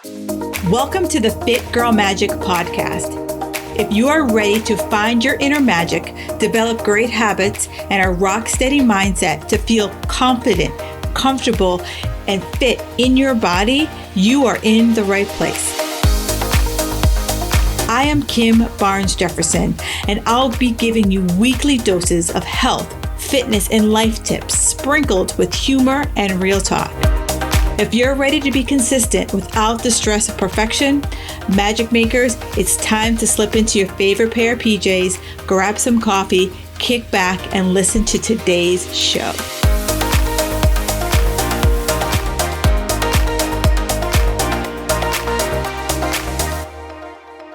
Welcome to the Fit Girl Magic podcast. If you are ready to find your inner magic, develop great habits, and a rock steady mindset to feel confident, comfortable, and fit in your body, you are in the right place. I am Kim Barnes Jefferson, and I'll be giving you weekly doses of health, fitness, and life tips sprinkled with humor and real talk. If you're ready to be consistent without the stress of perfection, magic makers, it's time to slip into your favorite pair of PJs, grab some coffee, kick back, and listen to today's show.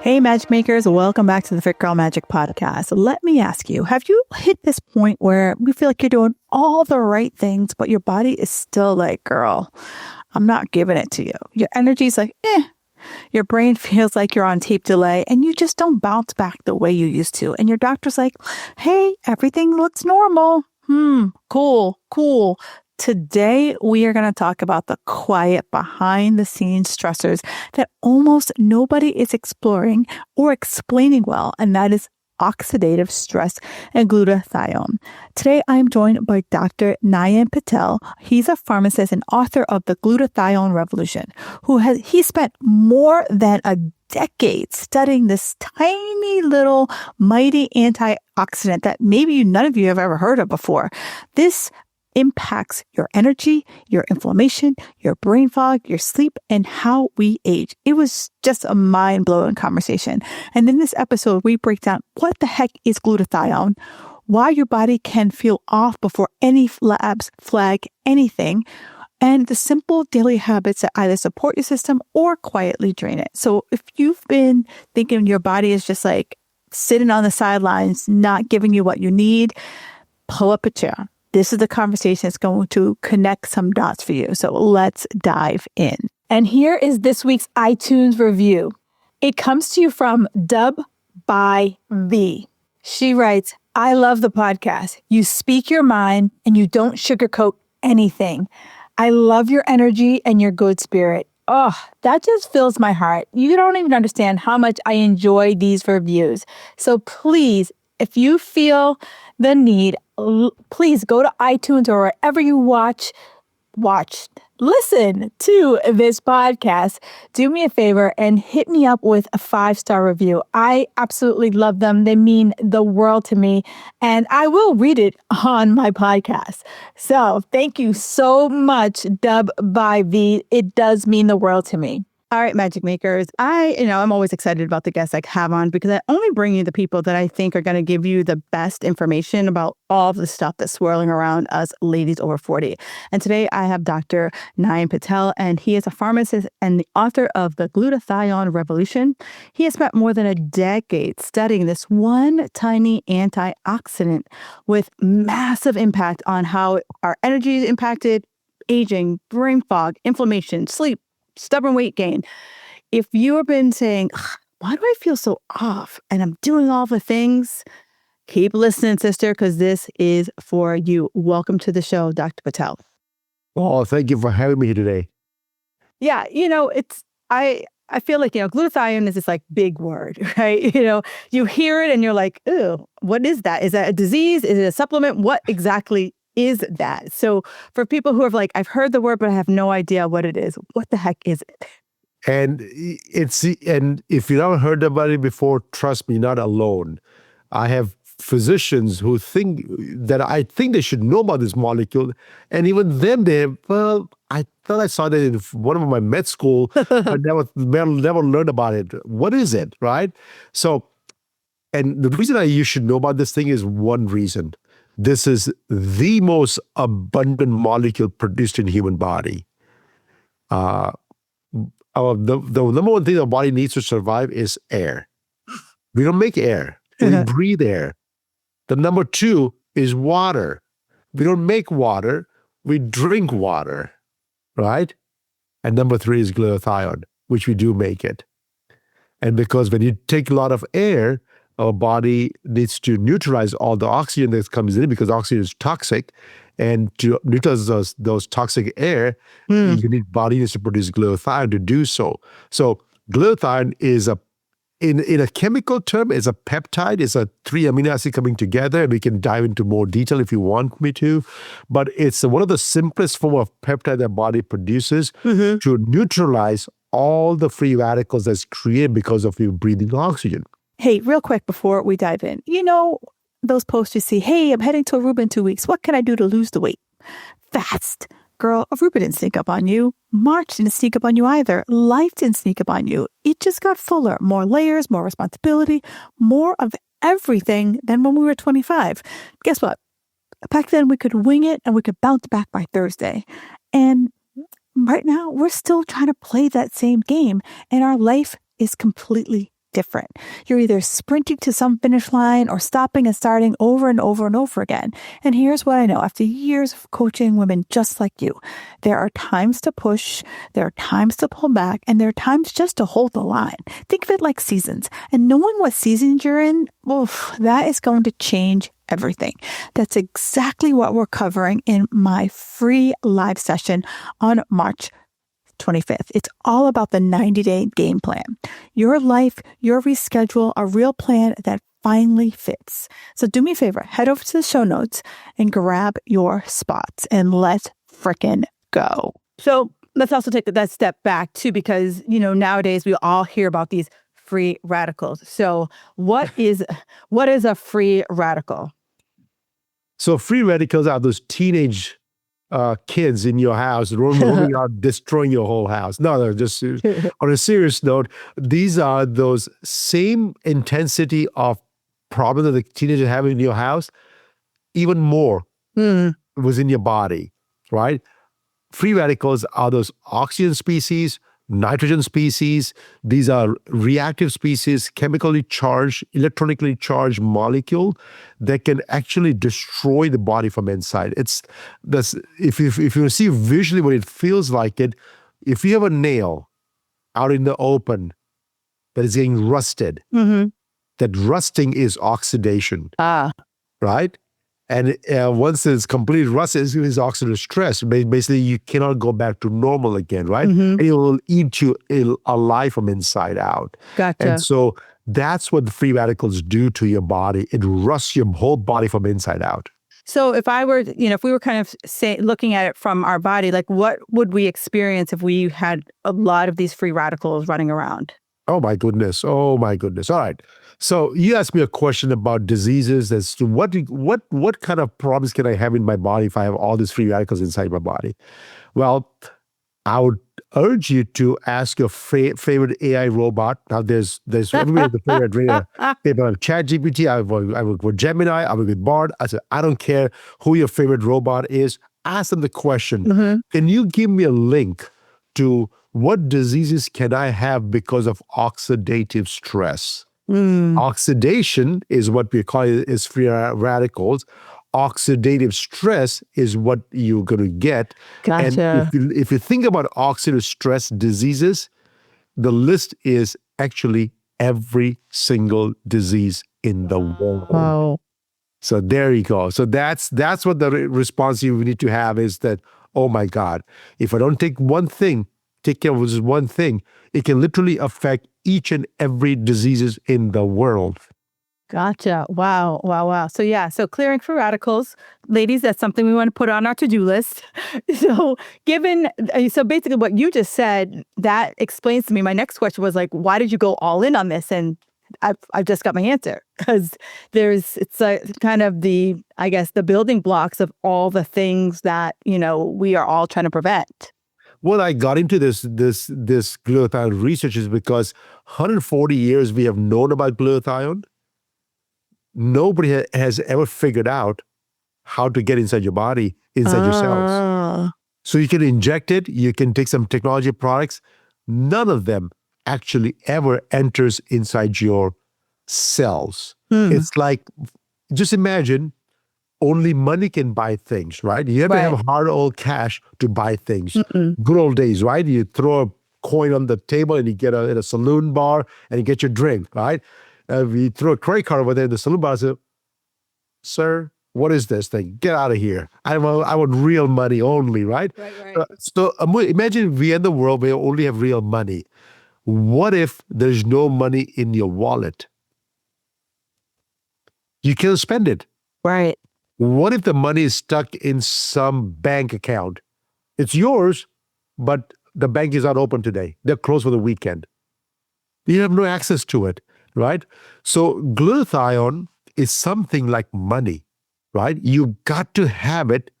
Hey, magic makers, welcome back to the Fit Girl Magic podcast. Let me ask you, have you hit this point where you feel like you're doing all the right things, but your body is still like, girl, I'm not giving it to you. Your energy's like, Your brain feels like you're on tape delay and you just don't bounce back the way you used to. And your doctor's like, hey, everything looks normal. Cool. Today, we are going to talk about the quiet behind the scenes stressors that almost nobody is exploring or explaining well. And that is oxidative stress and glutathione. Today, I'm joined by Dr. Nayan Patel. He's a pharmacist and author of The Glutathione Revolution, he spent more than a decade studying this tiny little mighty antioxidant that maybe none of you have ever heard of before. This impacts your energy, your inflammation, your brain fog, your sleep, and how we age. It was just a mind-blowing conversation. And in this episode, we break down what the heck is glutathione, why your body can feel off before any labs flag anything, and the simple daily habits that either support your system or quietly drain it. So if you've been thinking your body is just like sitting on the sidelines, not giving you what you need, pull up a chair. This is the conversation that's going to connect some dots for you. So let's dive in. And here is this week's iTunes review. It comes to you from Dub by V. She writes, I love the podcast. You speak your mind and you don't sugarcoat anything. I love your energy and your good spirit. Oh, that just fills my heart. You don't even understand how much I enjoy these reviews. So please, if you feel the need, please go to iTunes or wherever you listen to this podcast. Do me a favor and hit me up with a 5-star review. I absolutely love them. They mean the world to me, and I will read it on my podcast. So thank you so much, Dub by V. It does mean the world to me. All right, magic makers. I'm always excited about the guests I have on because I only bring you the people that I think are going to give you the best information about all of the stuff that's swirling around us ladies over 40. And today I have Dr. Nayan Patel, and he is a pharmacist and the author of The Glutathione Revolution. He has spent more than a decade studying this one tiny antioxidant with massive impact on how our energy is impacted, aging, brain fog, inflammation, sleep, stubborn weight gain. If you have been saying, why do I feel so off? And I'm doing all the things, keep listening, sister, because this is for you. Welcome to the show, Dr. Patel. Oh, thank you for having me here today. Yeah, I feel like, glutathione is this like big word, right? You hear it and you're like, ew, what is that? Is that a disease? Is it a supplement? What exactly is that? So for people who are like, I've heard the word, but I have no idea what it is. What the heck is it? And if you haven't heard about it before, trust me, you're not alone. I have physicians who think that I think they should know about this molecule. And even them, I thought I saw that in one of my med school, but never learned about it. What is it, right? So, and the reason you should know about this thing is one reason. This is the most abundant molecule produced in the human body. The number one thing the body needs to survive is air. We don't make air. We breathe air. The number 2 is water. We don't make water. We drink water, right? And number 3 is glutathione, which we do make it. And because when you take a lot of air, our body needs to neutralize all the oxygen that comes in because oxygen is toxic. And to neutralize those toxic air, you need body needs to produce glutathione to do so. So glutathione is in a chemical term, is a peptide. It's a 3 amino acid coming together, and we can dive into more detail if you want me to. But it's one of the simplest form of peptide that body produces to neutralize all the free radicals that's created because of you breathing oxygen. Hey, real quick before we dive in, those posts you see, hey, I'm heading to Aruba in 2 weeks. What can I do to lose the weight? Fast. Girl, Aruba didn't sneak up on you. March didn't sneak up on you either. Life didn't sneak up on you. It just got fuller. More layers, more responsibility, more of everything than when we were 25. Guess what? Back then, we could wing it and we could bounce back by Thursday. And right now, we're still trying to play that same game, and our life is completely different. You're either sprinting to some finish line or stopping and starting over and over and over again. And here's what I know. After years of coaching women just like you, there are times to push, there are times to pull back, and there are times just to hold the line. Think of it like seasons. And knowing what seasons you're in, that is going to change everything. That's exactly what we're covering in my free live session on March 25th. It's all about the 90-day game plan. Your life, your reschedule, a real plan that finally fits. So do me a favor, head over to the show notes and grab your spots and let's frickin' go. So let's also take that step back too, because, nowadays we all hear about these free radicals. So what is a free radical? So free radicals are those teenage kids in your house roaming out, destroying your whole house. No, just on a serious note, these are those same intensity of problems that the teenagers have in your house, even more was in your body, right? Free radicals are those oxygen species, nitrogen species. These are reactive species, chemically charged, electronically charged molecule that can actually destroy the body from inside. If you see visually what it feels like it, if you have a nail out in the open that is getting rusted, that rusting is oxidation, right? And once it's completely rusted, it's oxidative stress. Basically, you cannot go back to normal again, right? And it will eat you alive from inside out. Gotcha. And so that's what the free radicals do to your body. It rusts your whole body from inside out. So if we were kind of looking at it from our body, like what would we experience if we had a lot of these free radicals running around? Oh my goodness. All right. So you asked me a question about diseases as to what kind of problems can I have in my body if I have all these free radicals inside my body? Well, I would urge you to ask your favorite AI robot. Now there's everybody has a favorite people have ChatGPT, I work with Gemini, I work with Bard. I said, I don't care who your favorite robot is. Ask them the question, can you give me a link to what diseases can I have because of oxidative stress? Oxidation is what we call it is free radicals. Oxidative stress is what you're going to get. Gotcha. And if you think about oxidative stress diseases, the list is actually every single disease in the world. Wow. So there you go. So that's what the response you need to have is that, oh my God, if I don't take care of just one thing, it can literally affect each and every diseases in the world. Gotcha. Wow. So clearing free radicals, ladies, that's something we want to put on our to-do list. So basically what you just said, that explains to me, my next question was like, why did you go all in on this? And I've just got my answer, because it's kind of the building blocks of all the things that, we are all trying to prevent. Well, I got into this glutathione research is because 140 years we have known about glutathione. Nobody has ever figured out how to get inside your body, inside your cells. So you can inject it, you can take some technology products. None of them actually ever enters inside your cells. It's like, just imagine, only money can buy things, right? You have to have hard old cash to buy things. Good old days, right? You throw a coin on the table and you get in a saloon bar and you get your drink, right? You throw a credit card over there in the saloon bar and say, sir, what is this thing? Get out of here. I want real money only, right? So imagine we in the world where we only have real money. What if there's no money in your wallet? You can't spend it. Right. What if the money is stuck in some bank account? It's yours, but the bank is not open today. They're closed for the weekend. You have no access to it, right? So glutathione is something like money, right? You got to have it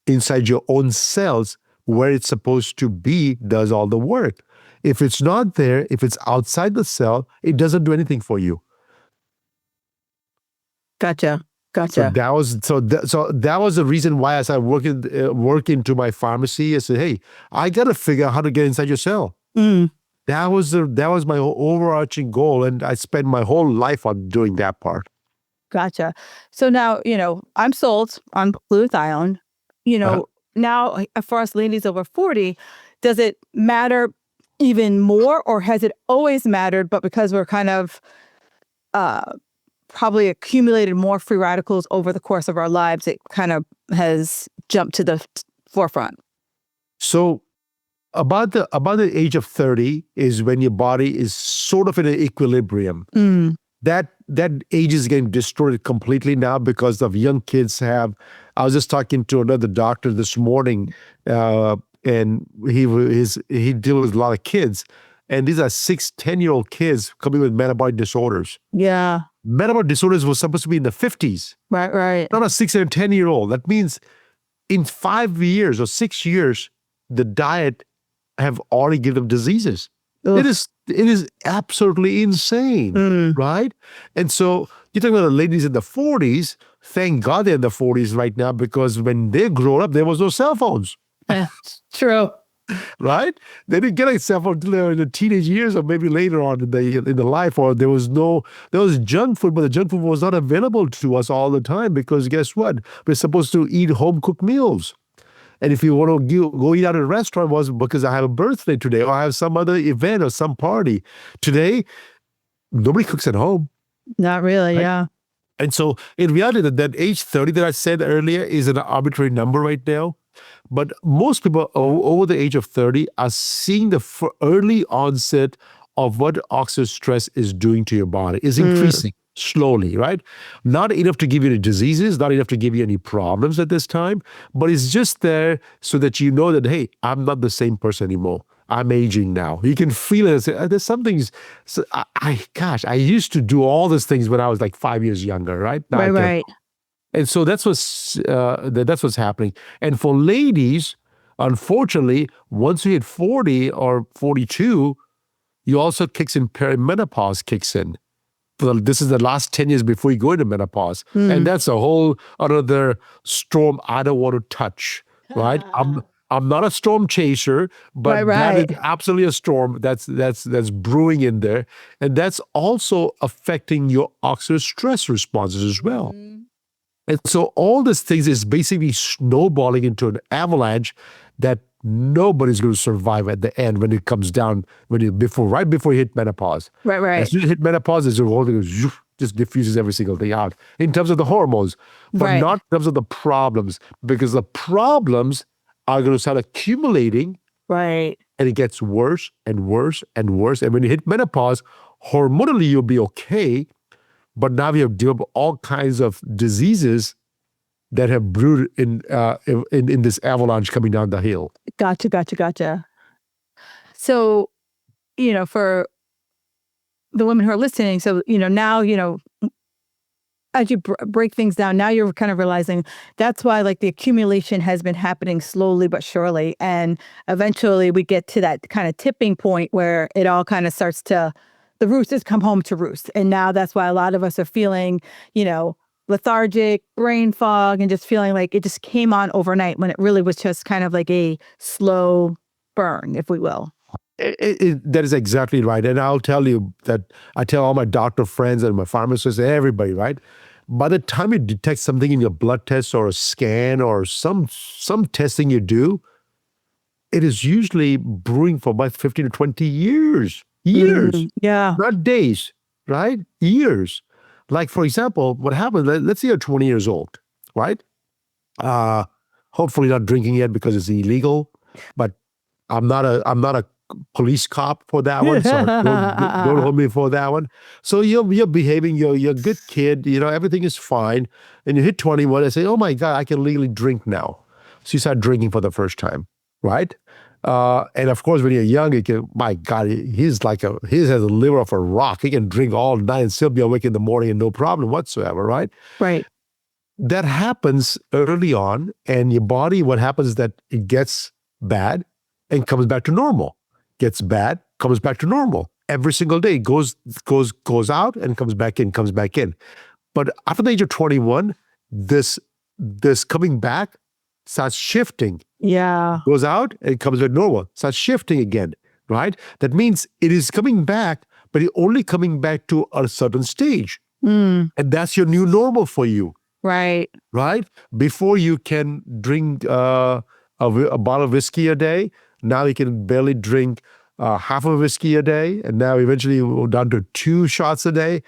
inside your own cells where it's supposed to be, does all the work. If it's not there, if it's outside the cell, it doesn't do anything for you. Gotcha. So that was the reason why I started working to my pharmacy. I said, hey, I got to figure out how to get inside your cell. That was my overarching goal, and I spent my whole life on doing that part. Gotcha. So now, I'm sold on glutathione. Now for us ladies over 40, does it matter even more, or has it always mattered, but because we're kind of probably accumulated more free radicals over the course of our lives, it kind of has jumped to the forefront? So about the age of 30 is when your body is sort of in an equilibrium. That age is getting distorted completely now because of young kids I was just talking to another doctor this morning, and he deals with a lot of kids, and these are 6-10-year-old kids coming with metabolic disorders. Yeah. Metabolic disorders was supposed to be in the 50s. Right. Not a 6 and 10-year-old. That means in 5 years or 6 years, the diet have already given them diseases. It is absolutely insane, right? And so you're talking about the ladies in the 40s. Thank God they're in the 40s right now, because when they grew up, there was no cell phones. True. Right? They didn't get a cell phone until they were in the teenage years, or maybe later on in the life. Or there was junk food, but the junk food was not available to us all the time, because guess what? We're supposed to eat home cooked meals. And if you want to go eat out at a restaurant, was because I have a birthday today, or I have some other event or some party. Today, nobody cooks at home. Not really, right? Yeah. And so in reality, that age 30 that I said earlier is an arbitrary number right now. But most people over the age of 30 are seeing the early onset of what oxidative stress is doing to your body. Is increasing slowly, right? Not enough to give you any diseases, not enough to give you any problems at this time, but it's just there so that you know that, hey, I'm not the same person anymore. I'm aging now. You can feel it. There's some things. So I used to do all these things when I was like 5 years younger, right? Now Right. And so that's what's happening. And for ladies, unfortunately, once you hit 40 or 42, you also perimenopause kicks in. Well, this is the last 10 years before you go into menopause. And that's a whole another storm I don't want to touch, right? I'm not a storm chaser, but that is absolutely a storm that's brewing in there. And that's also affecting your oxidative stress responses as well. And so all these things is basically snowballing into an avalanche that nobody's going to survive at the end when it comes down, right before you hit menopause. Right. As soon as you hit menopause, the whole thing just diffuses every single thing out in terms of the hormones, but not in terms of the problems, because the problems are going to start accumulating. Right. And it gets worse and worse and worse. And when you hit menopause, hormonally, you'll be okay. But now we have developed all kinds of diseases that have brewed in this avalanche coming down the hill. Gotcha. So, for the women who are listening, so, now, as you break things down, now you're kind of realizing that's why like the accumulation has been happening slowly but surely. And eventually we get to that kind of tipping point where it all kind of starts to, the roosters come home to roost. And now that's why a lot of us are feeling, lethargic, brain fog, and just feeling like it just came on overnight when it really was just kind of like a slow burn, if we will. That is exactly right. And I'll tell you that I tell all my doctor friends and my pharmacists, everybody, right? By the time you detect something in your blood test or a scan or some testing you do, it is usually brewing for about 15 to 20 years. Yeah. Not days, right? Years. Like, for example, what happens, let's say you're 20 years old, right? Hopefully not drinking yet because it's illegal, but I'm not a police cop for that one, so don't hold me for that one. So you're behaving, you're a good kid, everything is fine, and you hit 21 and say, oh my God, I can legally drink now. So you start drinking for the first time, right? And of course, when you're young, my God, he has a liver of a rock. He can drink all night and still be awake in the morning and no problem whatsoever, right? Right. That happens early on, and your body, what happens is that it gets bad and comes back to normal. Gets bad, comes back to normal. Every single day, goes out and comes back in. But after the age of 21, this coming back starts shifting. Yeah. Goes out and comes back normal. Starts shifting again, right? That means it is coming back, but it's only coming back to a certain stage. And that's your new normal for you. Right. Right? Before you can drink a bottle of whiskey a day, now you can barely drink half of whiskey a day, and now eventually we're down to 2 shots a day.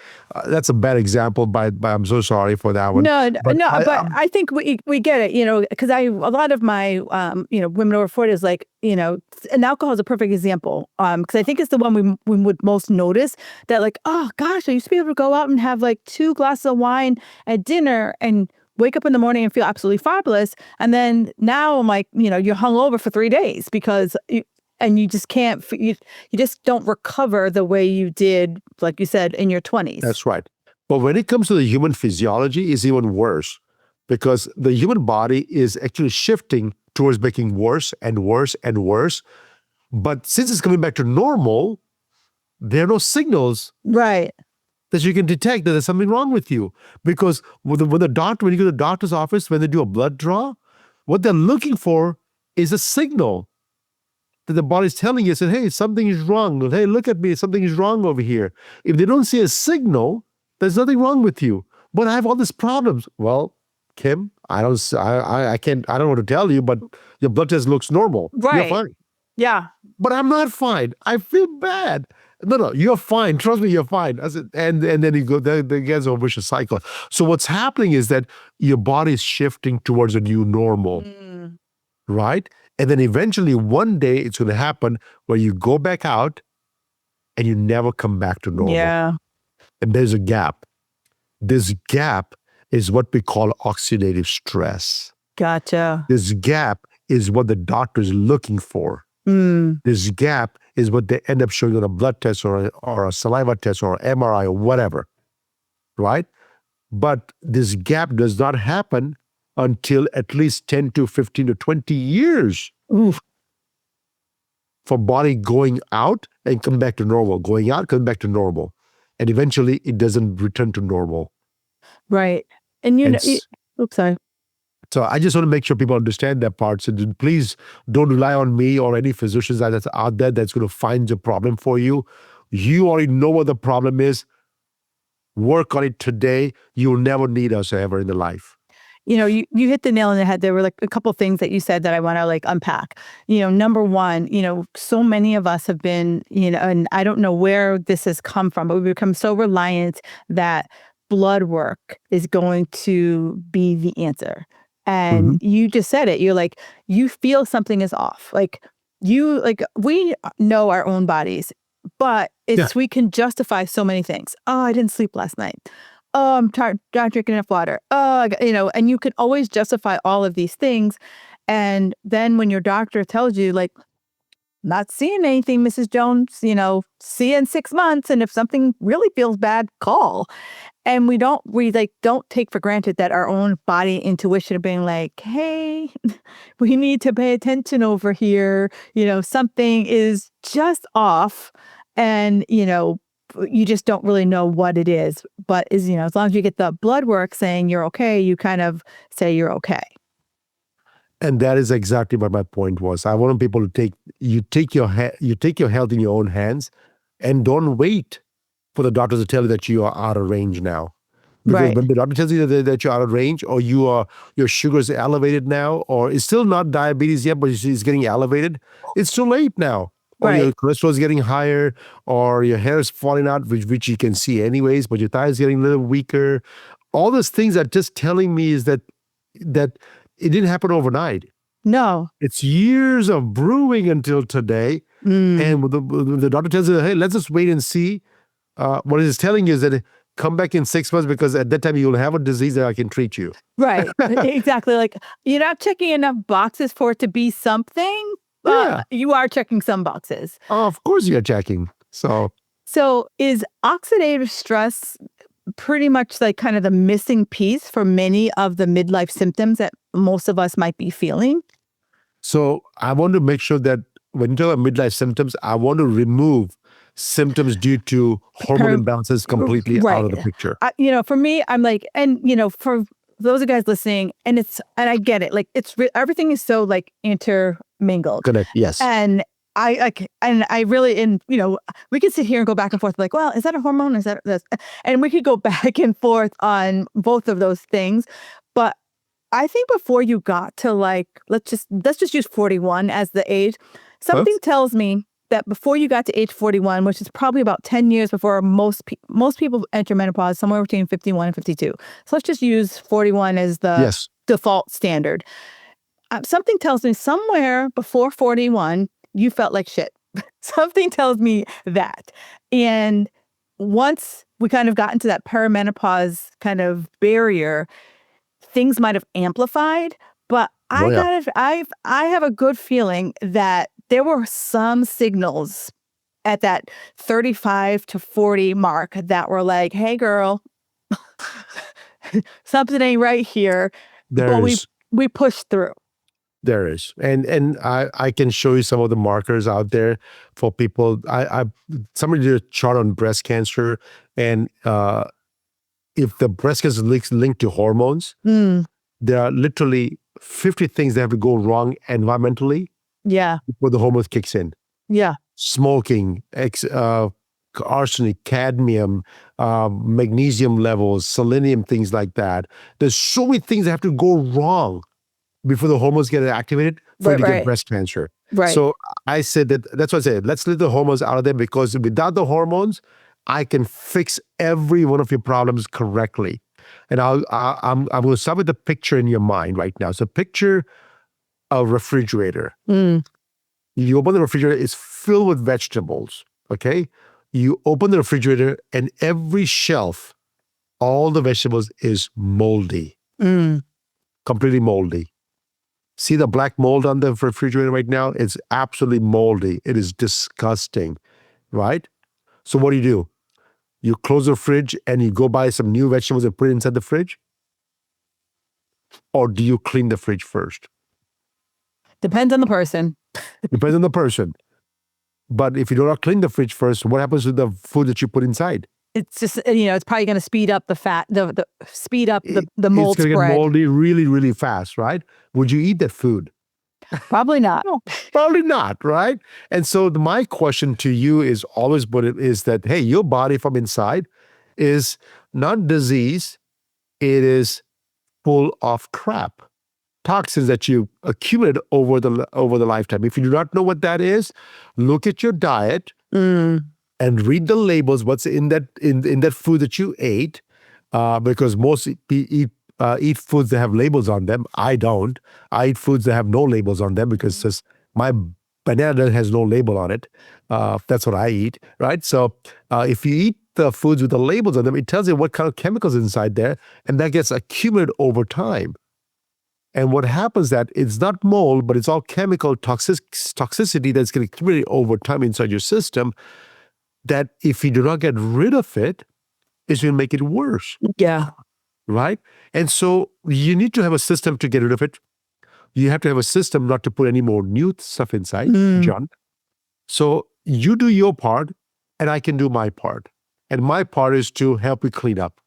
That's a bad example, but I'm so sorry for that one. But I think we get it, because a lot of my, women over 40 is like, and alcohol is a perfect example, because I think it's the one we would most notice that, like, oh gosh, I used to be able to go out and have like 2 glasses of wine at dinner and wake up in the morning and feel absolutely fabulous. And then now I'm like, you're hungover for 3 days because you just can't, you just don't recover the way you did, like you said, in your 20s. That's right. But when it comes to the human physiology, it's even worse, because the human body is actually shifting towards making worse and worse and worse. But since it's coming back to normal, there are no signals. Right. That you can detect that there's something wrong with you. Because when you go to the doctor's office, when they do a blood draw, what they're looking for is a signal that the body's telling you, hey, something is wrong. Hey, look at me, something is wrong over here. If they don't see a signal, there's nothing wrong with you. But I have all these problems. Well, Kim, I don't know what to tell you, but your blood test looks normal. Right. You're fine. Yeah. But I'm not fine. I feel bad. No, you're fine. Trust me, you're fine. And then you go, there gets a vicious cycle. So what's happening is that your body is shifting towards a new normal, right? And then eventually one day it's going to happen where you go back out and you never come back to normal. Yeah. And there's a gap. This gap is what we call oxidative stress. Gotcha. This gap is what the doctor is looking for. This gap is what they end up showing on a blood test or a saliva test or an MRI or whatever, right? But this gap does not happen until at least 10 to 15 to 20 years for body going out and come back to normal, going out, come back to normal. And eventually it doesn't return to normal. Right. And oops, sorry. So I just want to make sure people understand that part. So please don't rely on me or any physicians that's out there that's going to find the problem for you. You already know what the problem is. Work on it today. You'll never need us ever in the life. You hit the nail on the head. There were like a couple of things that you said that I want to unpack. Number one, so many of us have been, and I don't know where this has come from, but we've become so reliant that blood work is going to be the answer. And you just said it. You're like, you feel something is off. We know our own bodies, but we can justify so many things. Oh, I didn't sleep last night. Oh, I'm tired, not drinking enough water. Oh, and you can always justify all of these things. And then when your doctor tells you, like, not seeing anything, Mrs. Jones, see you in 6 months. And if something really feels bad, call. And we don't take for granted that our own body intuition of being like, hey, we need to pay attention over here. Something is just off. And, you just don't really know what it is. But as long as you get the blood work saying you're okay, you kind of say you're okay. And that is exactly what my point was. I want people to take your health in your own hands, and don't wait for the doctor to tell you that you are out of range now. Because when the doctor tells you that you're out of range, or your sugar is elevated now, or it's still not diabetes yet, but it's getting elevated, it's too late now. Or your cholesterol is getting higher, or your hair is falling out, which you can see anyways, but your thigh is getting a little weaker. All those things are just telling me is that that it didn't happen overnight. No. It's years of brewing until today. And the doctor tells you, hey, let's just wait and see. What it is telling you is that come back in 6 months because at that time you'll have a disease that I can treat you. Right. Exactly. Like you're not checking enough boxes for it to be something. Yeah. You are checking some boxes. Of course you're checking. So is oxidative stress pretty much like kind of the missing piece for many of the midlife symptoms that most of us might be feeling? So I want to make sure that when you talk about midlife symptoms, I want to remove symptoms due to hormone imbalances completely out of the picture. For me, I'm like, and for those of you guys listening, and I get it. Like everything is so like intermingled. Correct. Yes. And I really, we could sit here and go back and forth like, well, is that a hormone? Is that this? And we could go back and forth on both of those things. But I think before you got to like, let's just use 41 as the age. Something tells me that before you got to age 41, which is probably about 10 years before most people enter menopause, somewhere between 51 and 52. So let's just use 41 as the default standard. Something tells me somewhere before 41, you felt like shit. Something tells me that. And once we kind of got into that perimenopause kind of barrier, things might have amplified. But I have a good feeling that there were some signals at that 35 to 40 mark that were like, hey, girl, something ain't right here. But we pushed through. There is. And I can show you some of the markers out there for people. Somebody did a chart on breast cancer, and if the breast cancer is linked to hormones, there are literally 50 things that have to go wrong environmentally before the hormones kicks in. Yeah. Smoking, arsenic, cadmium, magnesium levels, selenium, things like that. There's so many things that have to go wrong before the hormones get activated for you to get breast cancer. Right. So I said that's what I said. Let's leave the hormones out of there, because without the hormones, I can fix every one of your problems correctly. And I'm going to start with the picture in your mind right now. So picture a refrigerator. You open the refrigerator, it's filled with vegetables, okay? You open the refrigerator and every shelf, all the vegetables is moldy. Completely moldy. See the black mold on the refrigerator right now? It's absolutely moldy. It is disgusting, right? So what do? You close the fridge and you go buy some new vegetables and put it inside the fridge? Or do you clean the fridge first? Depends on the person. Depends on the person. But if you do not clean the fridge first, what happens to the food that you put inside? It's just, it's probably going to speed up the fat, speed up the mold spread. It's going to get moldy really, really fast, right? Would you eat that food? Probably not. No, probably not, right? And so my question to you is always is that, hey, your body from inside is not disease, it is full of crap. Toxins that you accumulate over the lifetime. If you do not know what that is, look at your diet and read the labels, what's in that food that you ate, because most people eat foods that have labels on them. I don't. I eat foods that have no labels on them because it says my banana has no label on it. That's what I eat, right? So if you eat the foods with the labels on them, it tells you what kind of chemicals inside there, and that gets accumulated over time. And what happens that it's not mold, but it's all chemical toxicity that's going to accumulate over time inside your system, that if you do not get rid of it, it's going to make it worse. Yeah. Right? And so you need to have a system to get rid of it. You have to have a system not to put any more new stuff inside, John. So you do your part, and I can do my part. And my part is to help you clean up.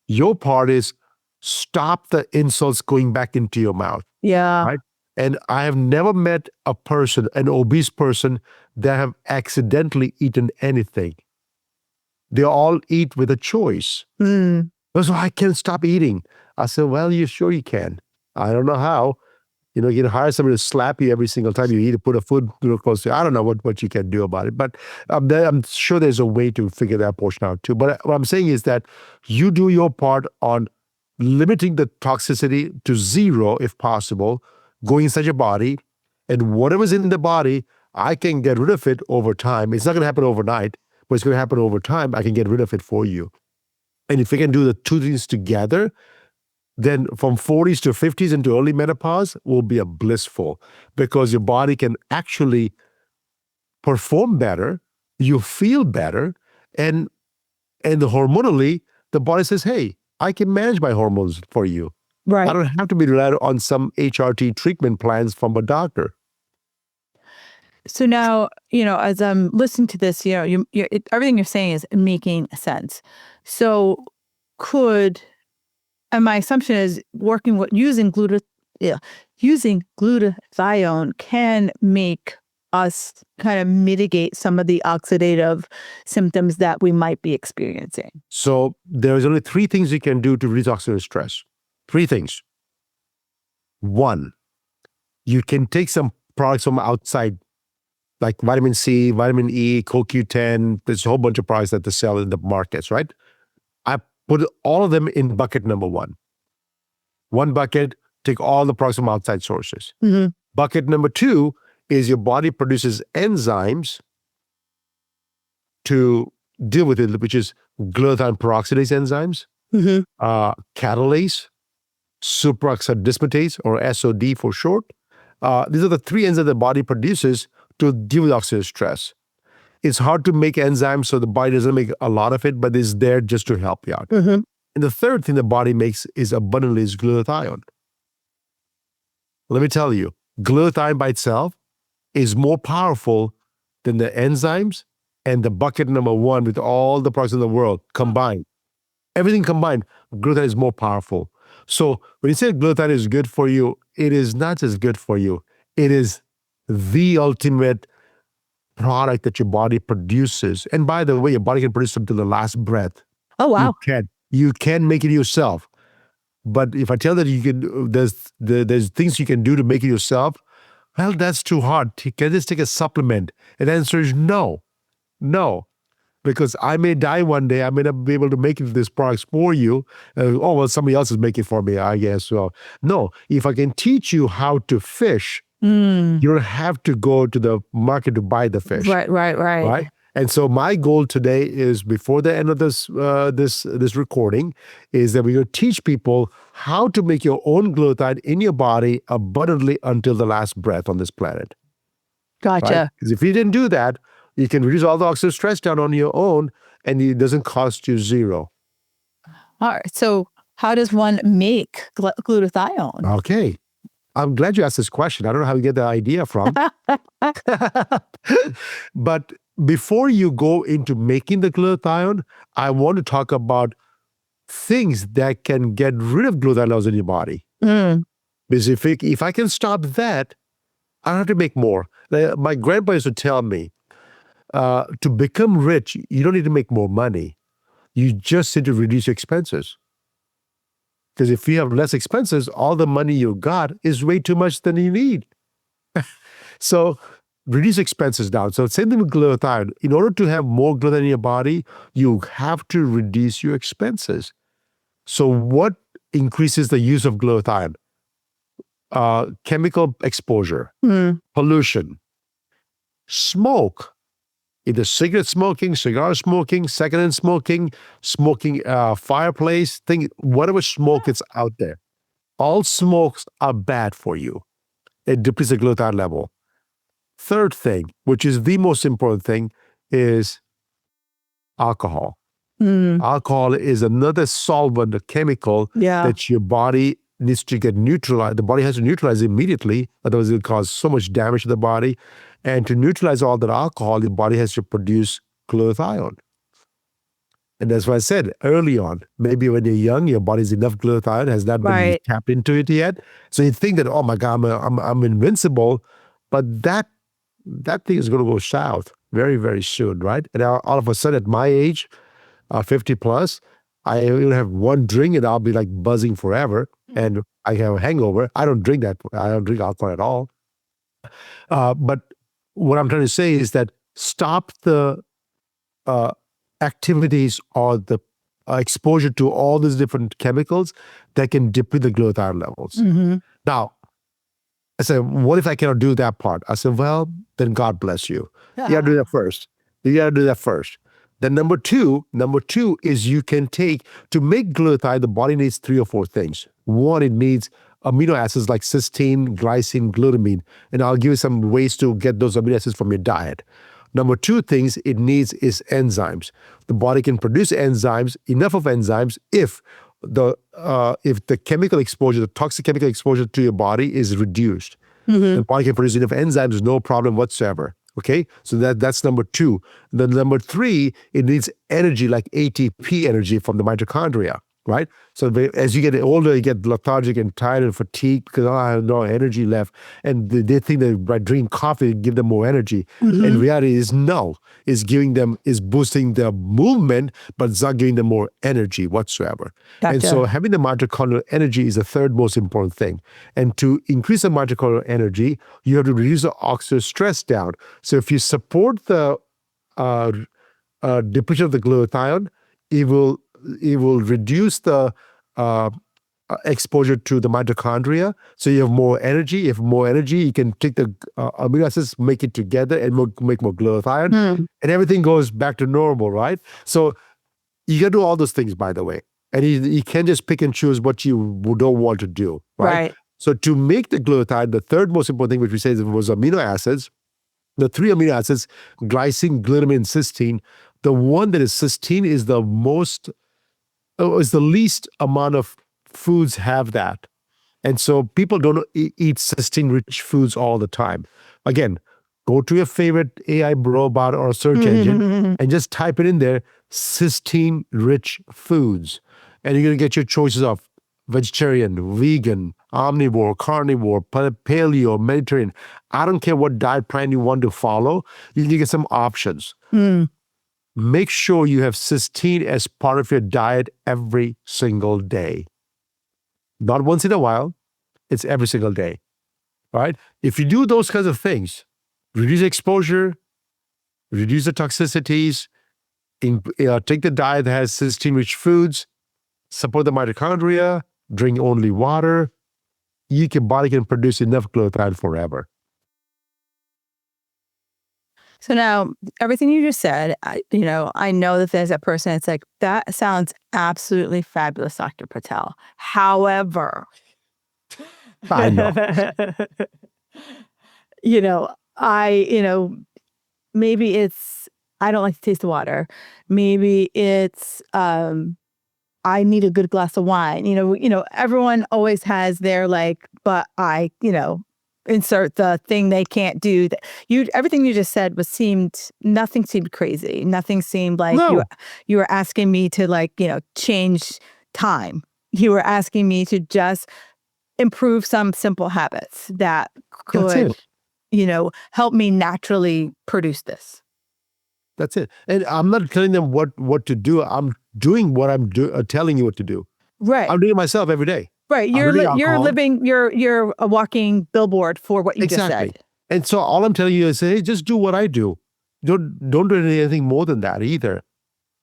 Your part is stop the insults going back into your mouth. Yeah. Right? And I have never met a person, an obese person, that have accidentally eaten anything. They all eat with a choice. So I can't stop eating. I said, well, you can. I don't know how. You can hire somebody to slap you every single time you eat, to put a food close to you. I don't know what you can do about it. But I'm sure there's a way to figure that portion out too. But what I'm saying is that you do your part on limiting the toxicity to zero if possible, going inside your body, and whatever's in the body, I can get rid of it over time. It's not going to happen overnight, but it's going to happen over time. I can get rid of it for you. And if we can do the two things together, then from 40s to 50s into early menopause will be a blissful, because your body can actually perform better, you feel better, and hormonally, the body says, hey, I can manage my hormones for you. Right. I don't have to be reliant on some HRT treatment plans from a doctor. So now, as I'm listening to this, everything you're saying is making sense. So and my assumption is using glutathione can make us kind of mitigate some of the oxidative symptoms that we might be experiencing. So there's only 3 things you can do to reduce oxidative stress. 3 things. 1, you can take some products from outside, like vitamin C, vitamin E, CoQ10. There's a whole bunch of products that they sell in the markets, right? I put all of them in bucket number 1. One bucket, take all the products from outside sources. Mm-hmm. Bucket number 2 is your body produces enzymes to deal with it, which is glutathione peroxidase enzymes, catalase, superoxide dismutase, or SOD for short. These are the 3 enzymes the body produces to deal with oxidative stress. It's hard to make enzymes, so the body doesn't make a lot of it, but it's there just to help you out. And the third thing the body makes is abundantly is glutathione. Let me tell you, glutathione by itself is more powerful than the enzymes and the bucket number 1 with all the products in the world combined. Everything combined, glutathione is more powerful. So when you say glutathione is good for you, it is not just good for you. It is the ultimate product that your body produces. And by the way, your body can produce them to the last breath. Oh, wow. You can make it yourself. But if I tell that you can, there's things you can do to make it yourself, well, that's too hard. Can I just take a supplement? And the answer is no. Because I may die one day. I may not be able to make these products for you. Somebody else is making it for me, I guess. So, no, if I can teach you how to fish, you don't have to go to the market to buy the fish. Right. And so my goal today is, before the end of this recording, is that we're going to teach people how to make your own glutathione in your body abundantly until the last breath on this planet. Gotcha. Because if you didn't do that, you can reduce all the oxidative stress down on your own, and it doesn't cost you zero. All right. So how does one make glutathione? Okay. I'm glad you asked this question. I don't know how you get the idea from. But before you go into making the glutathione, I want to talk about things that can get rid of glutathione levels in your body. Because if I can stop that, I don't have to make more. My grandpa used to tell me, to become rich, you don't need to make more money. You just need to reduce your expenses. Because if you have less expenses, all the money you got is way too much than you need. So reduce expenses down. So same thing with glutathione. In order to have more glutathione in your body, you have to reduce your expenses. So what increases the use of glutathione? Chemical exposure, pollution, smoke. Either cigarette smoking, cigar smoking, secondhand smoking, smoking fireplace, whatever smoke is out there. All smokes are bad for you. It depletes the glutathione level. Third thing, which is the most important thing, is alcohol. Alcohol is another solvent, a chemical that your body needs to get neutralized. The body has to neutralize immediately, otherwise it will cause so much damage to the body. And to neutralize all that alcohol, the body has to produce glutathione. And that's why I said early on, maybe when you're young, your body's enough glutathione has not been tapped into it yet. So you think that, oh my God, I'm invincible, but that thing is going to go south very, very soon, right? And all of a sudden, at my age, 50 plus, I will have one drink and I'll be like buzzing forever, and I have a hangover. I don't drink alcohol at all. But what I'm trying to say is that stop the activities or the exposure to all these different chemicals that can deplete the glutathione levels. Now, I said, what if I cannot do that part? I said, well, then God bless you. You got to do that first. You got to do that first. Then number two is you can take, to make glutathione, the body needs 3 or 4 things. One, it needs amino acids like cysteine, glycine, glutamine. And I'll give you some ways to get those amino acids from your diet. Number 2 things it needs is enzymes. The body can produce enzymes, enough of enzymes, if the chemical exposure, the toxic chemical exposure to your body is reduced. The body can produce enough enzymes, no problem whatsoever. Okay, so that's number 2. Then number 3, it needs energy like ATP energy from the mitochondria, right? So as you get older, you get lethargic and tired and fatigued because I have no energy left. And they think that by drinking coffee, give them more energy. And reality is no, is boosting their movement, but it's not giving them more energy whatsoever. Gotcha. And so having the mitochondrial energy is the third most important thing. And to increase the mitochondrial energy, you have to reduce the oxidative stress down. So if you support the depletion of the glutathione, it will reduce the exposure to the mitochondria. So you have more energy. If more energy, you can take the amino acids, make it together, and make more glutathione, and everything goes back to normal, right? So you got to do all those things, by the way. And you can't just pick and choose what you don't want to do, right? So to make the glutathione, the third most important thing, which we said was amino acids, the 3 amino acids, glycine, glutamine, and cysteine. The one that is cysteine is the least amount of foods have that. And so people don't eat cysteine-rich foods all the time. Again, go to your favorite AI robot or search engine and just type it in there, cysteine-rich foods. And you're going to get your choices of vegetarian, vegan, omnivore, carnivore, paleo, Mediterranean. I don't care what diet plan you want to follow. You can get some options. Make sure you have cysteine as part of your diet every single day. Not once in a while, it's every single day, right? If you do those kinds of things, reduce exposure, reduce the toxicities, take the diet that has cysteine-rich foods, support the mitochondria, drink only water, your body can produce enough glutathione forever. So now, everything you just said, I know that there's a person that's like, that sounds absolutely fabulous, Dr. Patel. However, I know. Maybe it's, I don't like to taste the water. Maybe it's, I need a good glass of wine. Everyone always has their but I, insert the thing they can't do. Everything you just said nothing seemed crazy. Nothing seemed like you were asking me to change time. You were asking me to just improve some simple habits that could, help me naturally produce this. That's it. And I'm not telling them what to do. I'm doing what I'm telling you what to do. Right. I'm doing it myself every day. Right. You're a walking billboard for what you just said. And so all I'm telling you is, hey, just do what I do. Don't do anything more than that either.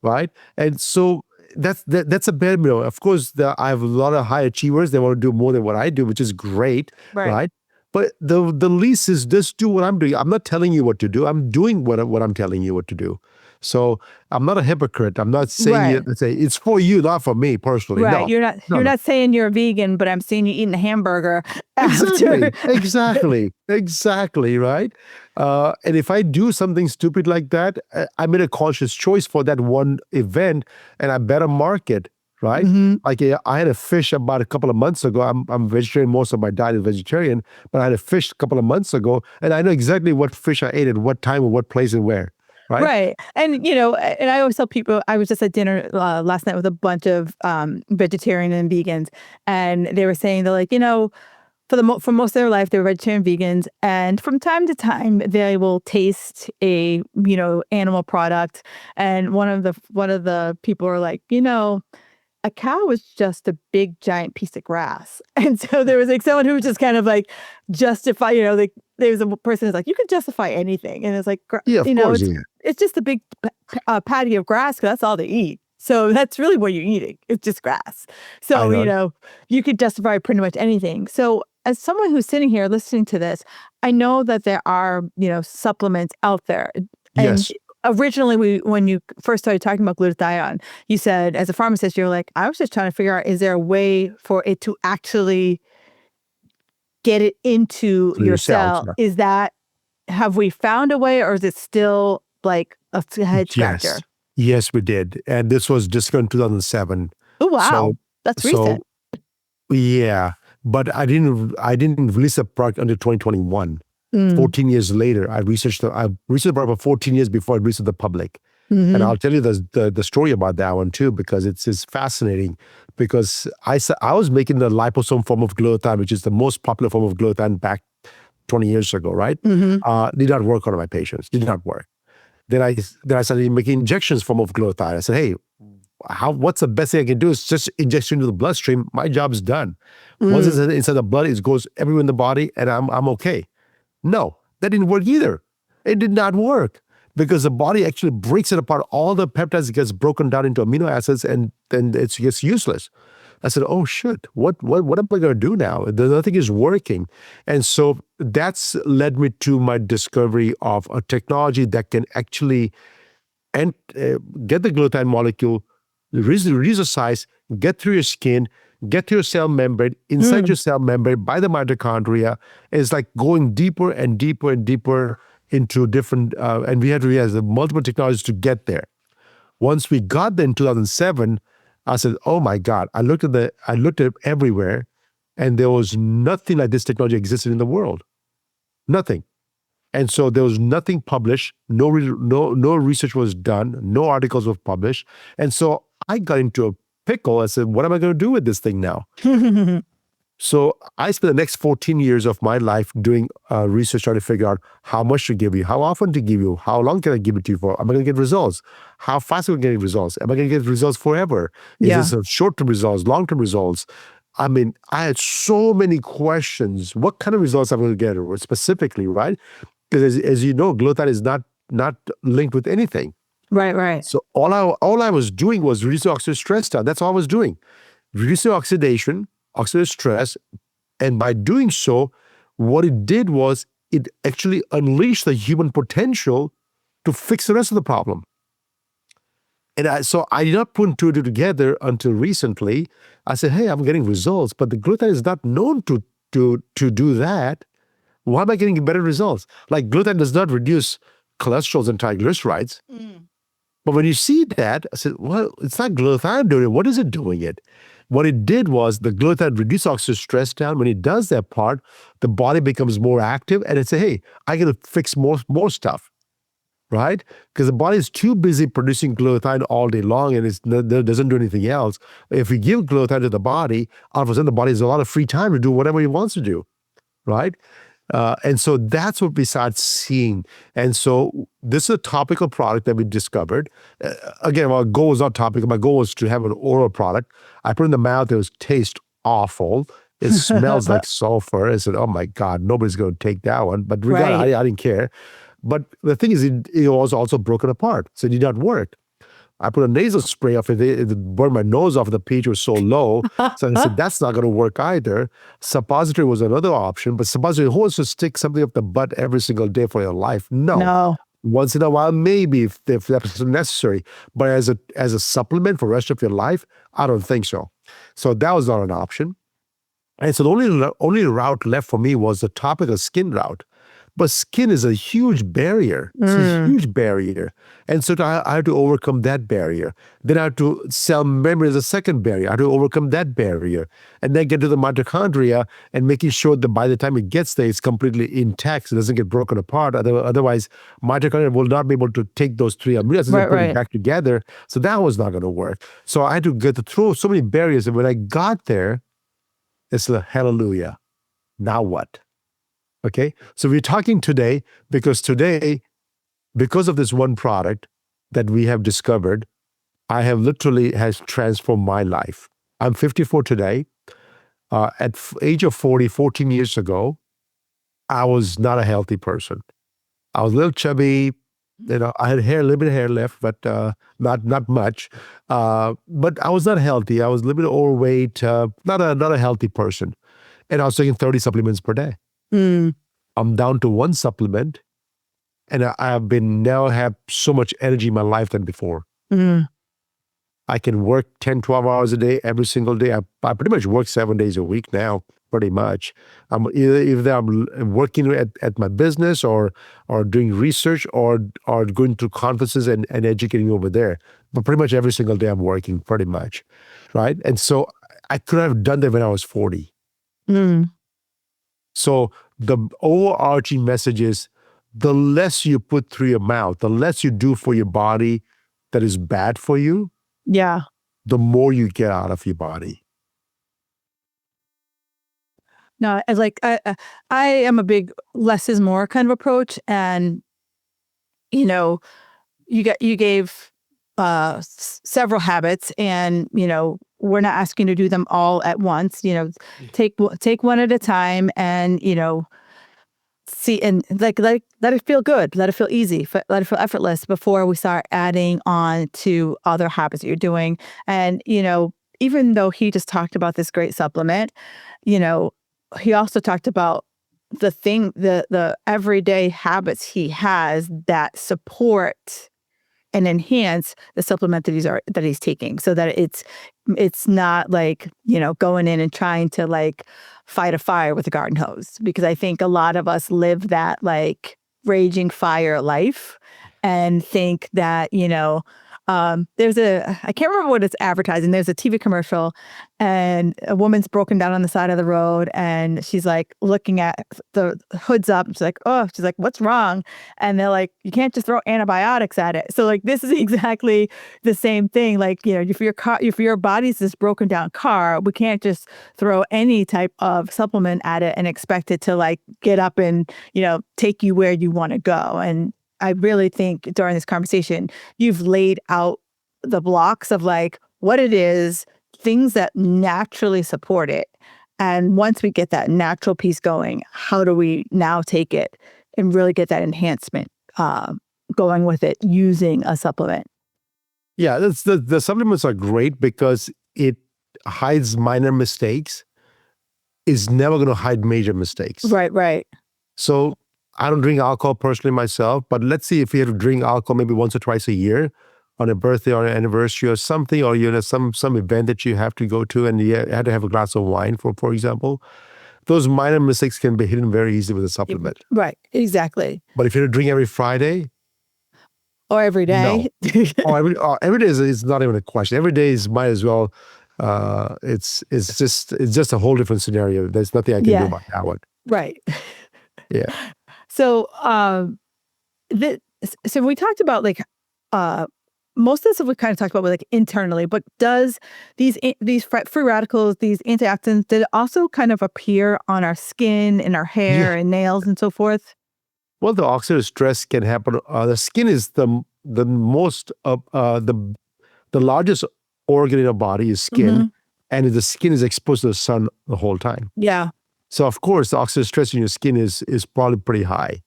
Right. And so that's a bare minimum. Of course, I have a lot of high achievers. They want to do more than what I do, which is great. Right. But the least is just do what I'm doing. I'm not telling you what to do. I'm doing what I'm telling you what to do. So I'm not a hypocrite. I'm not saying it's for you, not for me personally. Right. No. You're not saying you're a vegan, but I'm seeing you eating a hamburger after. Exactly. Exactly. Right. And if I do something stupid like that, I made a conscious choice for that one event, and I better market. Right? Like I had a fish about a couple of months ago. I'm vegetarian. Most of my diet is vegetarian, but I had a fish a couple of months ago, and I know exactly what fish I ate at what time and what place and where. Right. And, and I always tell people, I was just at dinner last night with a bunch of vegetarian and vegans, and they were saying, they're like, for most of their life, they were vegetarian vegans. And from time to time, they will taste a, animal product. And one of the people are like, a cow is just a big, giant piece of grass. And so there was someone who was just kind of justify, there was a person who's like, you can justify anything. And it's like, yeah, of course, it's just a big patty of grass because that's all they eat. So that's really what you're eating. It's just grass. So, you could justify pretty much anything. So as someone who's sitting here listening to this, I know that there are, supplements out there. And Yes. originally, when you first started talking about glutathione, you said, as a pharmacist, you're like, I was just trying to figure out, is there a way for it to actually get it into Through your your cells, cell? Have we found a way, or is it still like a head scratcher? Yes. Yes, we did. And this was discovered in 2007. Oh, wow. So, That's so recent. yeah, but I didn't release the product until 2021. 14 years later, I researched the product for 14 years before I released it to the public. And I'll tell you the story about that one too, because it's fascinating. Because I was making the liposome form of glutathione, which is the most popular form of glutathione back 20 years ago, right? Did not work on my patients. Did not work. Then I started making injections form of glutathione. I said, hey, what's the best thing I can do is just injection into the bloodstream. My job is done. Once it's inside the blood, it goes everywhere in the body, and I'm okay. No, that didn't work either. It did not work because the body actually breaks it apart. All the peptides gets broken down into amino acids, and then it gets useless. I said, oh shit, what am I going to do now? Nothing is working. And so that's led me to my discovery of a technology that can actually get the glutathione molecule, reduce the size, get through your skin, get to your cell membrane, inside your cell membrane by the mitochondria. It's like going deeper and deeper and deeper into different, and we had to realize the multiple technologies to get there. Once we got there in 2007, I said, oh my God, I looked at everywhere, and there was nothing like this technology existed in the world. Nothing. And so there was nothing published, no research was done, no articles were published. And so I got into a pickle. I said, what am I going to do with this thing now? So I spent the next 14 years of my life doing research, trying to figure out how much to give you, how often to give you, how long can I give it to you for? Am I going to get results? How fast am I getting results? Am I going to get results forever? Is this short-term results, long-term results? I mean, I had so many questions. What kind of results am I going to get specifically, right? Because as you know, glutathione is not linked with anything. Right. So all I was doing was reducing oxidative stress down. That's all I was doing. Reducing oxidative stress. And by doing so, what it did was it actually unleashed the human potential to fix the rest of the problem. And so I did not put two together until recently. I said, hey, I'm getting results, but the glutathione is not known to do that. Why am I getting better results? Like glutathione does not reduce cholesterols and triglycerides. But when you see that, I said, well, it's not glutathione doing it. What is it doing it? What it did was the glutathione reduced oxidative stress down. When it does that part, the body becomes more active, and it says, hey, I got to fix more stuff, right? Because the body is too busy producing glutathione all day long, and it doesn't do anything else. If we give glutathione to the body, all of a sudden the body has a lot of free time to do whatever it wants to do, right? And so that's what we started seeing. And so this is a topical product that we discovered. Again, our goal was not topical. My goal was to have an oral product. I put it in the mouth. It tastes awful. It smells like sulfur. I said, oh my God, nobody's going to take that one. But regardless, I didn't care. But the thing is, it was also broken apart. So it did not work. I put a nasal spray off it. It burned my nose off. The pH was so low. So I said, that's not going to work either. Suppository was another option, but suppository holds to stick something up the butt every single day for your life. No. Once in a while, maybe if that's necessary. But as a supplement for the rest of your life, I don't think so. So that was not an option. And so the only route left for me was the topical skin route. But skin is a huge barrier. It's a huge barrier. And so I had to overcome that barrier. Then I had to cell membrane as a second barrier. I had to overcome that barrier. And then get to the mitochondria and making sure that by the time it gets there, it's completely intact. So it doesn't get broken apart. Otherwise, mitochondria will not be able to take those three amino acids and put it back together. So that was not going to work. So I had to get through so many barriers. And when I got there, it's like, hallelujah. Now what? Okay, so we're talking today because of this one product that we have discovered, I have literally has transformed my life. I'm 54 today. At age of 40, 14 years ago, I was not a healthy person. I was a little chubby, I had hair, a little bit of hair left, but not much. But I was not healthy. I was a little bit overweight, not a healthy person. And I was taking 30 supplements per day. Mm. I'm down to one supplement, and I've been now have so much energy in my life than before. Mm. I can work 10, 12 hours a day, every single day. I pretty much work 7 days a week now, pretty much. I'm either I'm working at my business or doing research or going to conferences and educating over there. But pretty much every single day I'm working, pretty much, right? And so I could have done that when I was 40. Mm. So the overarching message is, the less you put through your mouth, the less you do for your body that is bad for you, Yeah. the more you get out of your body. No, I am a big less is more kind of approach, and you gave several habits, and we're not asking you to do them all at once. Take one at a time, and see, and like let it feel good, let it feel easy, let it feel effortless before we start adding on to other habits that you're doing. And even though he just talked about this great supplement, he also talked about the everyday habits he has that support and enhance the supplement that he's taking, so that it's not like going in and trying to like fight a fire with a garden hose, because I think a lot of us live that like raging fire life and think that I can't remember what it's advertising. There's a TV commercial, and a woman's broken down on the side of the road, and she's like looking at the hood's up. She's like, what's wrong? And they're like, you can't just throw antibiotics at it. So like, this is exactly the same thing. Like, if your body's this broken down car, we can't just throw any type of supplement at it and expect it to like get up and, take you where you want to go. And I really think during this conversation, you've laid out the blocks of like what it is, things that naturally support it. And once we get that natural piece going, how do we now take it and really get that enhancement going with it using a supplement? Yeah, the supplements are great because it hides minor mistakes. It's never going to hide major mistakes. Right. So I don't drink alcohol personally myself, but let's see if you have to drink alcohol maybe once or twice a year on a birthday or an anniversary or something, or some event that you have to go to and you had to have a glass of wine, for example. Those minor mistakes can be hidden very easily with a supplement. Right, exactly. But if you drink every Friday or every day, no. Every day is not even a question. Every day might as well. It's just a whole different scenario. There's nothing I can do about that one. Right. Yeah. So, so we talked about like most of the stuff we kind of talked about like internally, but does these free radicals, these antioxidants, did it also kind of appear on our skin and our hair and nails and so forth? Well, the oxidative stress can happen. The skin is the most the largest organ in our body is skin, and the skin is exposed to the sun the whole time. Yeah. So of course, the oxidative stress in your skin is probably pretty high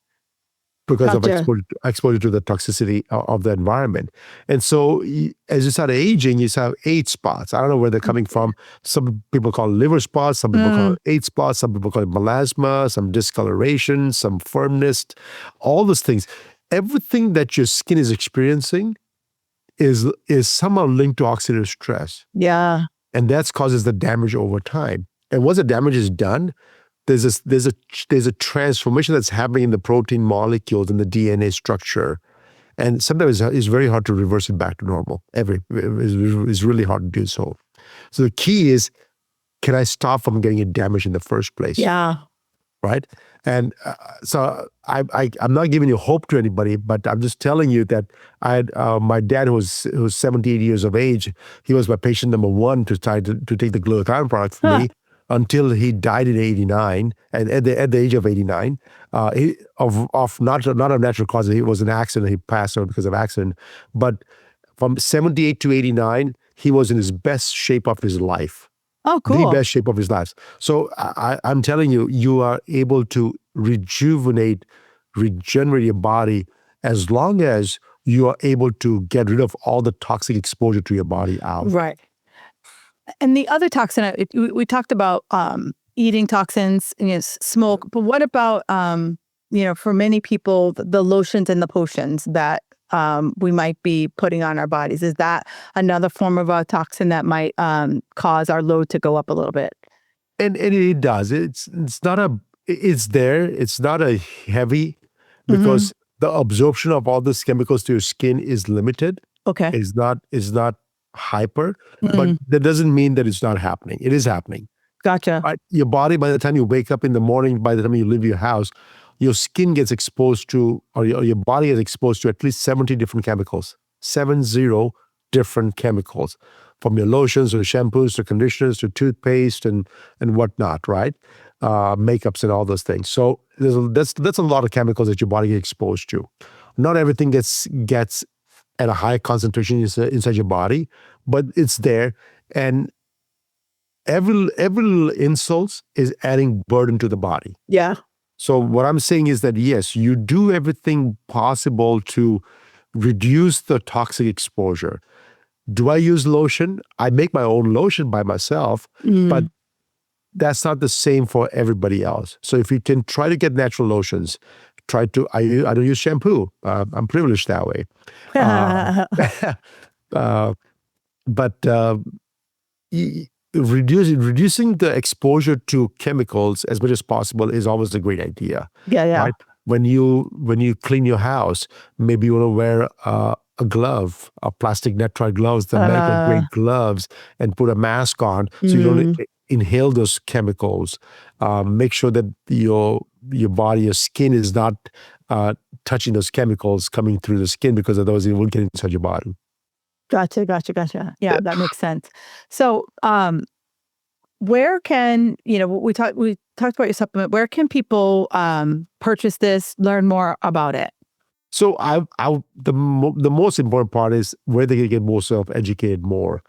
because of exposure to the toxicity of the environment. And so as you start aging, you have age spots. I don't know where they're coming from. Some people call it liver spots, some people call it age spots, some people call it melasma, some discoloration, some firmness, all those things. Everything that your skin is experiencing is somehow linked to oxidative stress. Yeah. And that causes the damage over time. And once the damage is done, there's a transformation that's happening in the protein molecules and the DNA structure, and sometimes it's very hard to reverse it back to normal. It's really hard to do so. So the key is, can I stop from getting it damaged in the first place? Yeah. Right. And so I'm not giving you hope to anybody, but I'm just telling you that I had my dad, who's 78 years of age. He was my patient number one to take the glutathione product for me. Until he died in 89, and at the age of 89, of not of natural causes. It was an accident. He passed away because of accident. But from 78 to 89, he was in his best shape of his life. Oh, cool. The best shape of his life. So I'm telling you, you are able to regenerate your body as long as you are able to get rid of all the toxic exposure to your body out. Right. And the other toxin, we talked about eating toxins and smoke, but what about, for many people, the lotions and the potions that we might be putting on our bodies? Is that another form of a toxin that might cause our load to go up a little bit? And it does. It's there. It's not a heavy, because the absorption of all these chemicals to your skin is limited. Okay. Is not hyper, but that doesn't mean that it's not happening. It is happening. Gotcha. Right? Your body, by the time you wake up in the morning, by the time you leave your house, your skin gets exposed to, or your body is exposed to at least 70 different chemicals. 70 different chemicals, from your lotions to shampoos to conditioners to toothpaste and whatnot, right? Makeups and all those things. So that's a lot of chemicals that your body gets exposed to. Not everything gets at a high concentration inside your body, but it's there. And every little insult is adding burden to the body. Yeah. So what I'm saying is that, yes, you do everything possible to reduce the toxic exposure. Do I use lotion? I make my own lotion by myself, but that's not the same for everybody else. So if you can try to get natural lotions, I don't use shampoo. I'm privileged that way. Reducing the exposure to chemicals as much as possible is always a great idea. Yeah. Right? When you clean your house, maybe you want to wear a glove, a plastic netride gloves, the medical grade gloves, and put a mask on so you don't inhale those chemicals. Make sure that your body, your skin is not touching those chemicals coming through the skin, because otherwise it will get inside your body. Gotcha. Yeah, that makes sense. So, where can, we talked about your supplement. Where can people purchase this, learn more about it? So the most important part is where they can get more self-educated more.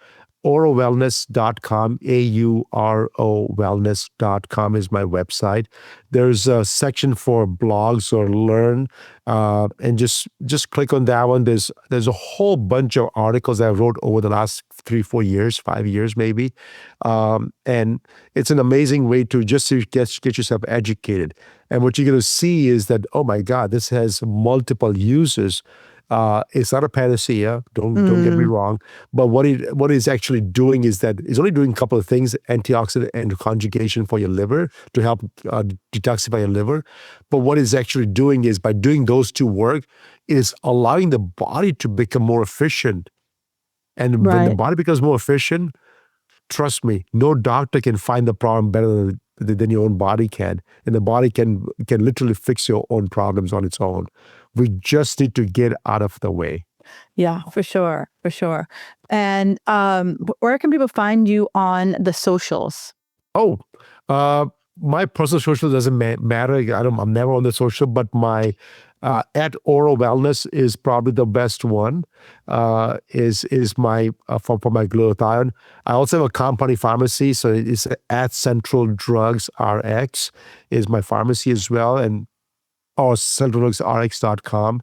AuroWellness.com, AuroWellness.com is my website. There's a section for blogs or learn, and just click on that one. There's a whole bunch of articles I wrote over the last 3-4 years, 5 years maybe, and it's an amazing way to just get yourself educated. And what you're going to see is that, oh my God, this has multiple uses. It's not a panacea, don't get me wrong, but what it's actually doing is that it's only doing a couple of things: antioxidant and conjugation for your liver to help detoxify your liver. But what it's actually doing is, by doing those two work, is allowing the body to become more efficient. And when the body becomes more efficient, trust me, no doctor can find the problem better than your own body can. And the body can literally fix your own problems on its own. We just need to get out of the way. Yeah, for sure. And where can people find you on the socials? Oh, my personal social doesn't matter. I'm never on the social, but my at Oro Wellness is probably the best one. Is my for my glutathione. I also have a company pharmacy, so it's at Central Drugs RX is my pharmacy as well, or centraldrugsrx.com.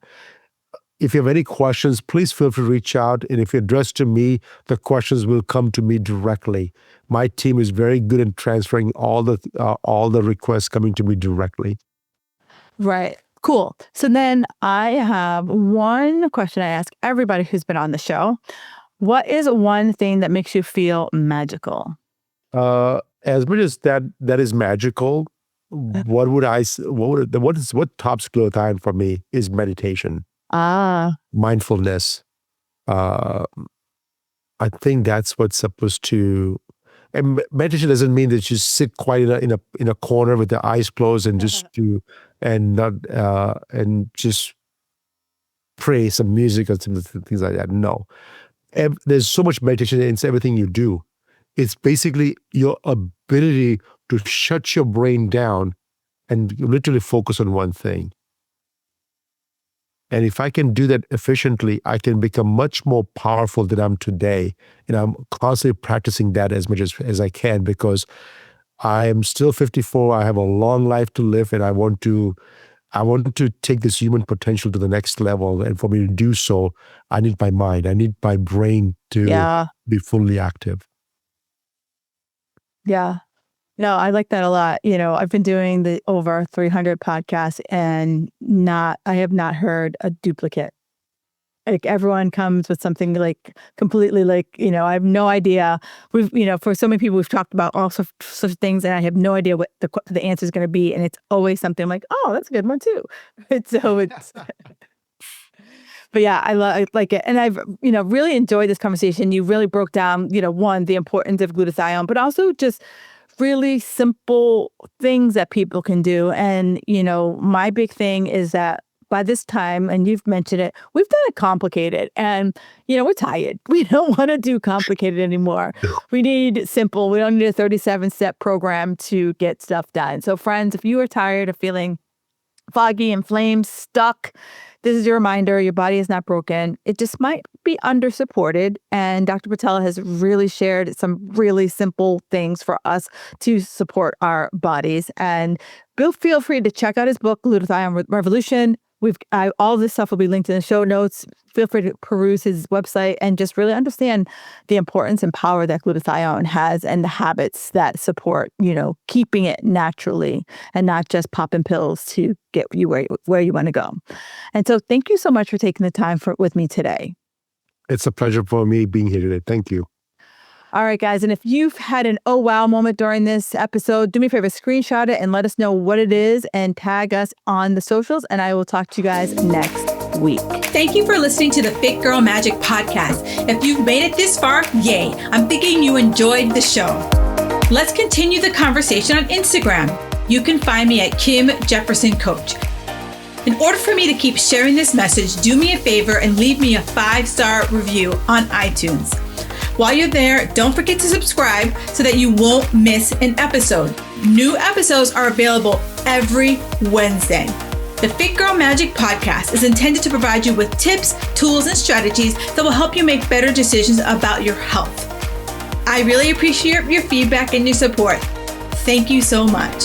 If you have any questions, please feel free to reach out. And if you're addressed to me, the questions will come to me directly. My team is very good at transferring all the requests coming to me directly. Right. Cool. So then I have one question I ask everybody who's been on the show. What is one thing that makes you feel magical? As much as that is magical, what tops glutathione for me is meditation. Mindfulness. I think that's what's supposed to. And meditation doesn't mean that you sit quiet in a corner with the eyes closed and just just pray some music or some things like that. No, there's so much meditation in everything you do. It's basically your ability to shut your brain down and literally focus on one thing. And if I can do that efficiently, I can become much more powerful than I'm today. And I'm constantly practicing that as much as I can, because I am still 54. I have a long life to live, and I want to I want to take this human potential to the next level. And for me to do so, I need my mind. I need my brain to be fully active. Yeah. No, I like that a lot. I've been doing the over 300 podcasts and I have not heard a duplicate. Like everyone comes with something like completely like, I have no idea. We've, for so many people, we've talked about all sorts of things and I have no idea what the answer is going to be. And it's always something like, oh, that's a good one too. But yeah, I like it. And I've, really enjoyed this conversation. You really broke down, one, the importance of glutathione, but also just really simple things that people can do. And, my big thing is that by this time, and you've mentioned it, we've done it complicated and, we're tired. We don't want to do complicated anymore. We need simple. We don't need a 37-step program to get stuff done. So friends, if you are tired of feeling foggy, inflamed, stuck, this is your reminder. Your body is not broken. It just might be under supported. And Dr. Patel has really shared some really simple things for us to support our bodies. And feel free to check out his book, Glutathione Revolution. All this stuff will be linked in the show notes. Feel free to peruse his website and just really understand the importance and power that glutathione has and the habits that support, keeping it naturally and not just popping pills to get you where you want to go. And so thank you so much for taking the time with me today. It's a pleasure for me being here today. Thank you. All right, guys. And if you've had an oh wow moment during this episode, do me a favor, screenshot it and let us know what it is and tag us on the socials. And I will talk to you guys next week. Thank you for listening to the Fit Girl Magic podcast. If you've made it this far, yay. I'm thinking you enjoyed the show. Let's continue the conversation on Instagram. You can find me at Kim Jefferson Coach. In order for me to keep sharing this message, do me a favor and leave me a 5-star review on iTunes. While you're there, don't forget to subscribe so that you won't miss an episode. New episodes are available every Wednesday. The Fit Girl Magic podcast is intended to provide you with tips, tools, and strategies that will help you make better decisions about your health. I really appreciate your feedback and your support. Thank you so much.